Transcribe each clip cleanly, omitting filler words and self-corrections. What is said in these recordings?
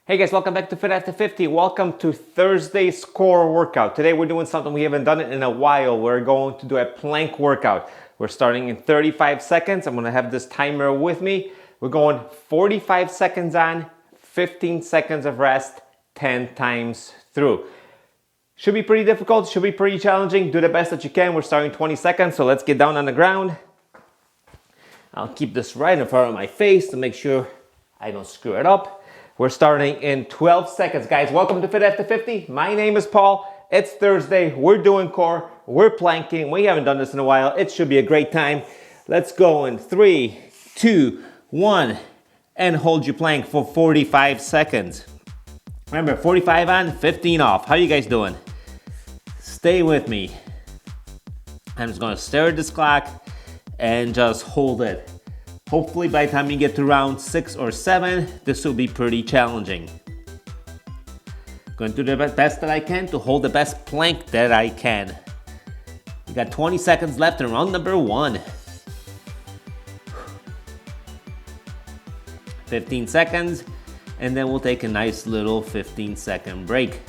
Hey guys, welcome back to Fit After 50. Welcome to Thursday's core workout. Today we're doing something we haven't done it in a while. We're going to do a plank workout. We're starting in 35 seconds. I'm gonna have this timer with me. We're going 45 seconds on, 15 seconds of rest, 10 times through. Should be pretty difficult, should be pretty challenging. Do the best that you can. We're starting 20 seconds, so let's get down on the ground. I'll keep this right in front of my face to make sure I don't screw it up. We're starting in 12 seconds. Guys, welcome to Fit After 50. My name is Paul. It's Thursday. We're doing core. We're planking. We haven't done this in a while. It should be a great time. Let's go in 3, 2, 1, and hold your plank for 45 seconds. Remember, 45 on, 15 off. How you guys doing? Stay with me. I'm just going to stare at this clock and just hold it. Hopefully by the time you get to round 6 or 7, this will be pretty challenging. Going to do the best that I can to hold the best plank that I can. We got 20 seconds left in round number 1. 15 seconds, and then we'll take a nice little 15-second break.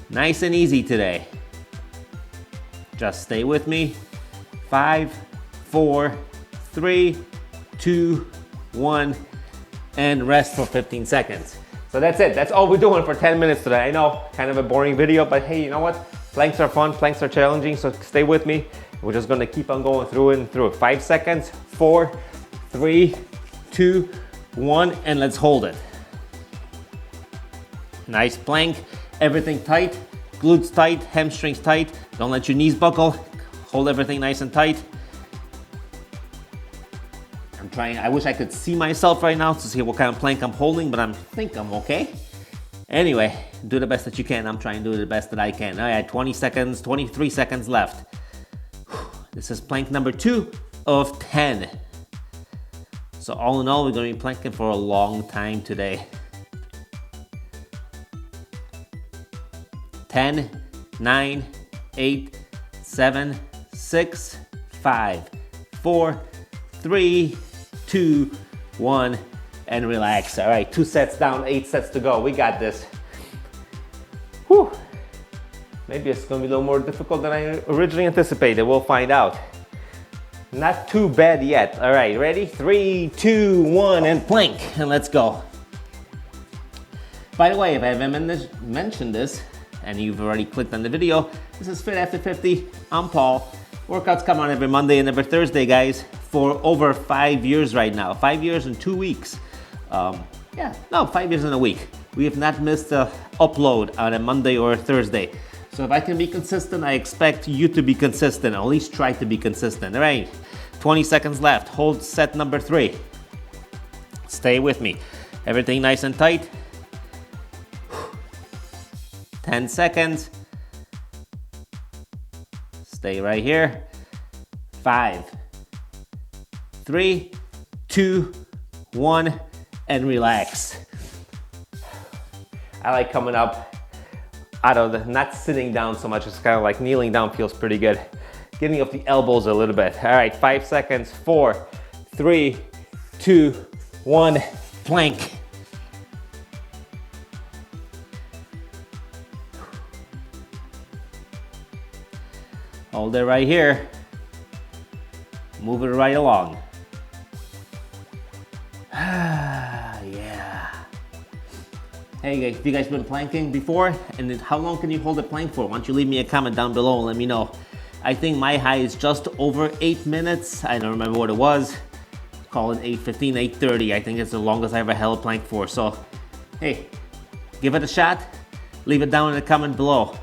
Nice and easy today. Just stay with me. 5, 4, 3, 2, 1, and rest for 15 seconds. So that's it. That's all we're doing for 10 minutes today. I know, kind of a boring video, but hey, you know what? Planks are fun, planks are challenging, so stay with me. We're just gonna keep on going through and through. 5 seconds, 4, 3, 2, 1, and let's hold it. Nice plank, everything tight, glutes tight, hamstrings tight. Don't let your knees buckle. Hold everything nice and tight. I wish I could see myself right now to see what kind of plank I'm holding, but I think I'm okay. Anyway, do the best that you can. I'm trying to do the best that I can. All right, 20 seconds, 23 seconds left. This is plank number 2 of 10. So all in all, we're going to be planking for a long time today. 10, 9, 8, 7, 6, 5, 4, 3, 2, 1, and relax. All right, 2 sets down, 8 sets to go. We got this. Whew. Maybe it's gonna be a little more difficult than I originally anticipated. We'll find out. Not too bad yet. All right, ready? 3, 2, 1, and plank, and let's go. By the way, if I haven't mentioned this, and you've already clicked on the video, this is Fit After 50. I'm Paul. Workouts come on every Monday and every Thursday, guys, for over 5 years right now. 5 years and 2 weeks. 5 years and a week. We have not missed an upload on a Monday or a Thursday. So if I can be consistent, I expect you to be consistent. At least try to be consistent. All right, 20 seconds left. Hold set number 3. Stay with me. Everything nice and tight. 10 seconds. Stay right here. 5, 3, 2, 1, and relax. I like coming up out of the, not sitting down so much, it's kind of like kneeling down feels pretty good. Getting up the elbows a little bit. All right, 5 seconds, 4, 3, 2, 1, plank. Hold it right here. Move it right along. Yeah. Hey guys, have you guys been planking before? And how long can you hold a plank for? Why don't you leave me a comment down below and let me know. I think my high is just over 8 minutes. I don't remember what it was. Call it 8:15, 8:30. I think it's the longest I ever held a plank for. So, hey, give it a shot. Leave it down in the comment below.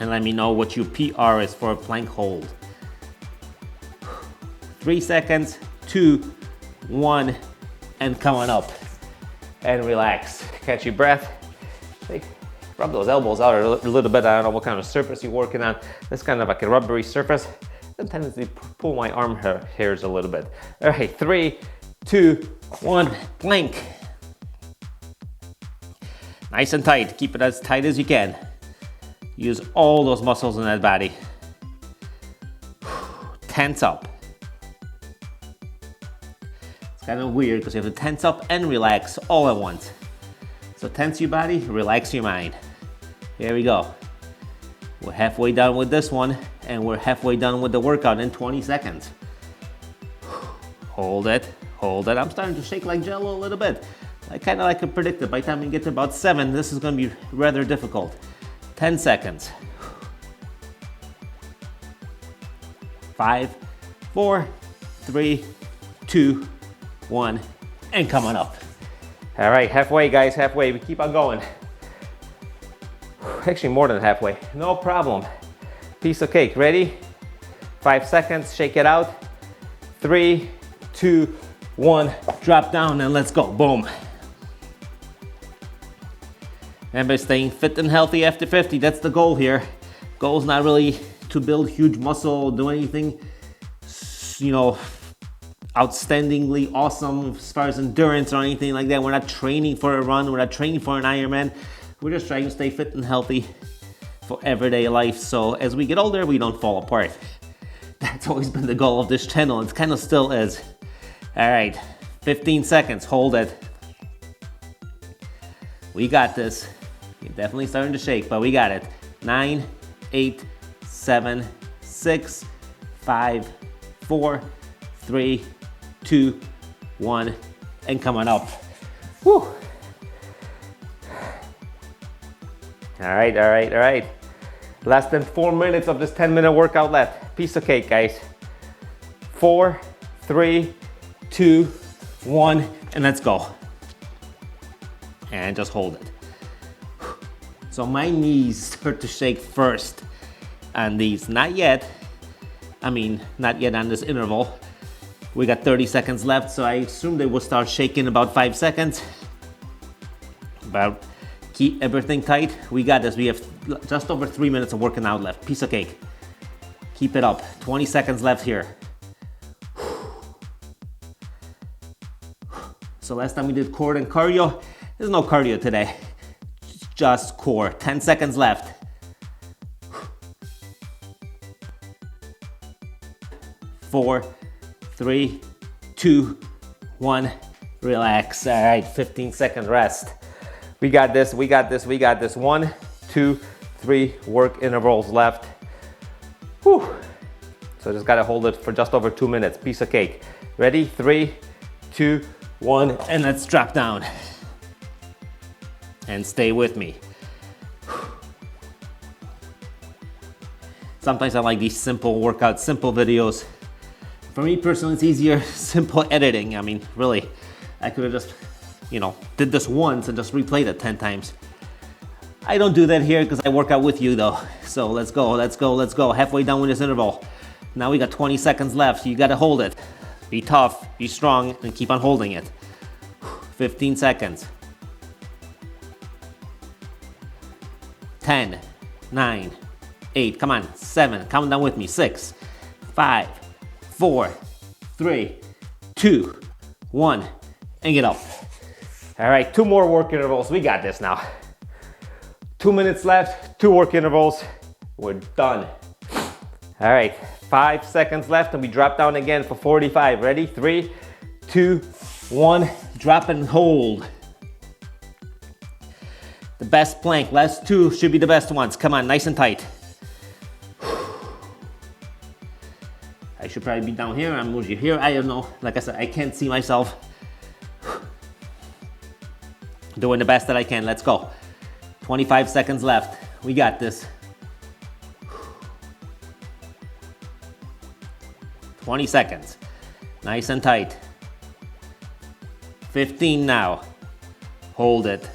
And let me know what your PR is for a plank hold. 3 seconds, 2, 1, and come on up. And relax. Catch your breath. Rub those elbows out a little bit. I don't know what kind of surface you're working on. This kind of like a rubbery surface. I tendency to pull my arm hairs a little bit. All right, 3, 2, 1, plank. Nice and tight. Keep it as tight as you can. Use all those muscles in that body. Tense up. It's kind of weird because you have to tense up and relax all at once. So tense your body, relax your mind. Here we go. We're halfway done with this one, and we're halfway done with the workout in 20 seconds. Hold it, hold it. I'm starting to shake like jello a little bit. I kind of like to predict it. By the time we get to about 7, this is going to be rather difficult. 10 seconds. 5, 4, 3, 2, 1, and come on up. All right, halfway, guys, halfway. We keep on going. Actually, more than halfway. No problem. Piece of cake. Ready? 5 seconds. Shake it out. 3, 2, 1. Drop down and let's go. Boom. Remember, staying fit and healthy after 50. That's the goal here. Goal's not really to build huge muscle, do anything, you know, outstandingly awesome as far as endurance or anything like that. We're not training for a run. We're not training for an Ironman. We're just trying to stay fit and healthy for everyday life. So as we get older, we don't fall apart. That's always been the goal of this channel. It kind of still is. All right, 15 seconds. Hold it. We got this. You're definitely starting to shake, but we got it. 9, 8, 7, 6, 5, 4, 3, 2, 1, and come on up. Whew. All right, all right, all right. Less than 4 minutes of this 10-minute workout left. Piece of cake, guys. 4, 3, 2, 1, and let's go. And just hold it. So my knees start to shake first on these. Not yet. I mean, not yet on this interval. We got 30 seconds left, so I assume they will start shaking about 5 seconds. But keep everything tight. We got this. We have just over 3 minutes of working out left. Piece of cake. Keep it up. 20 seconds left here. So last time we did core and cardio. There's no cardio today. Just core. 10 seconds left. 4, 3, 2, 1. Relax. All right, 15-second rest. We got this, we got this, we got this. 1, 2, 3 work intervals left. Whew. So just gotta hold it for just over 2 minutes. Piece of cake. Ready? 3, 2, 1, and let's drop down. And stay with me. Sometimes I like these simple workouts, simple videos. For me personally, it's easier, simple editing. I mean, really, I could have just, you know, did this once and just replayed it 10 times. I don't do that here because I work out with you though. So let's go, let's go, let's go. Halfway done with this interval. Now we got 20 seconds left. You gotta hold it. Be tough, be strong, and keep on holding it. 15 seconds. 10, 9, 8, come on, 7, count down with me, 6, 5, 4, 3, 2, 1, and get up. All right, 2 more work intervals. We got this now. 2 minutes left, 2 work intervals. We're done. All right, 5 seconds left, and we drop down again for 45. Ready? 3, 2, 1, drop and hold. The best plank, last 2 should be the best ones. Come on, nice and tight. I should probably be down here, I'm usually here, I don't know. Like I said, I can't see myself. Doing the best that I can, let's go. 25 seconds left, we got this. 20 seconds, nice and tight. 15 now, hold it.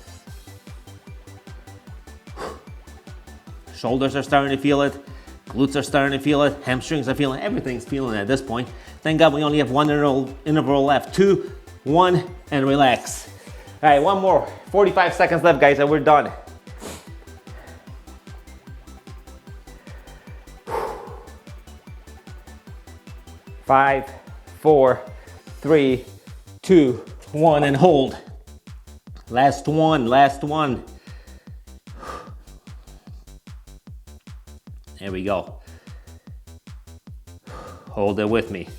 Shoulders are starting to feel it. Glutes are starting to feel it. Hamstrings are feeling it. Everything's feeling it at this point. Thank God we only have 1 interval left. 2, 1, and relax. All right, 1 more. 45 seconds left, guys, and we're done. Five, 4, 3, 2, 1, and hold. Last one, last one. There we go. Hold it with me.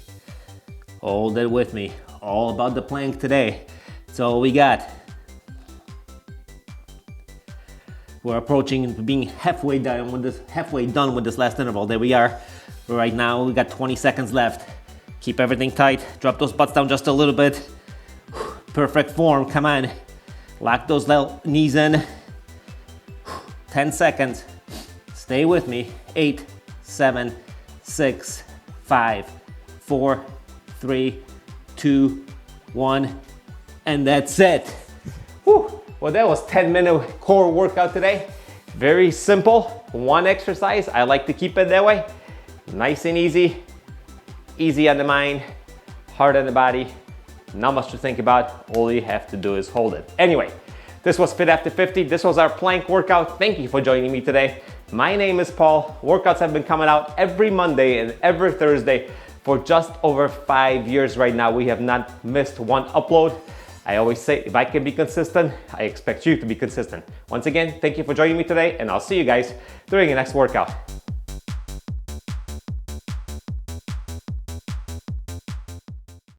Hold it with me. All about the plank today. So we got. We're approaching being halfway done with this last interval. There we are. Right now, we got 20 seconds left. Keep everything tight. Drop those butts down just a little bit. Perfect form, come on. Lock those knees in. 10 seconds. Stay with me. 8, 7, 6, 5, 4, 3, 2, 1, and that's it. Whew. Well, that was 10-minute core workout today. Very simple, one exercise. I like to keep it that way. Nice and easy. Easy on the mind, hard on the body. Not much to think about. All you have to do is hold it. Anyway, this was Fit After 50. This was our plank workout. Thank you for joining me today. My name is Paul. Workouts have been coming out every Monday and every Thursday for just over 5 years right now. We have not missed one upload. I always say, if I can be consistent, I expect you to be consistent. Once again, thank you for joining me today, and I'll see you guys during the next workout.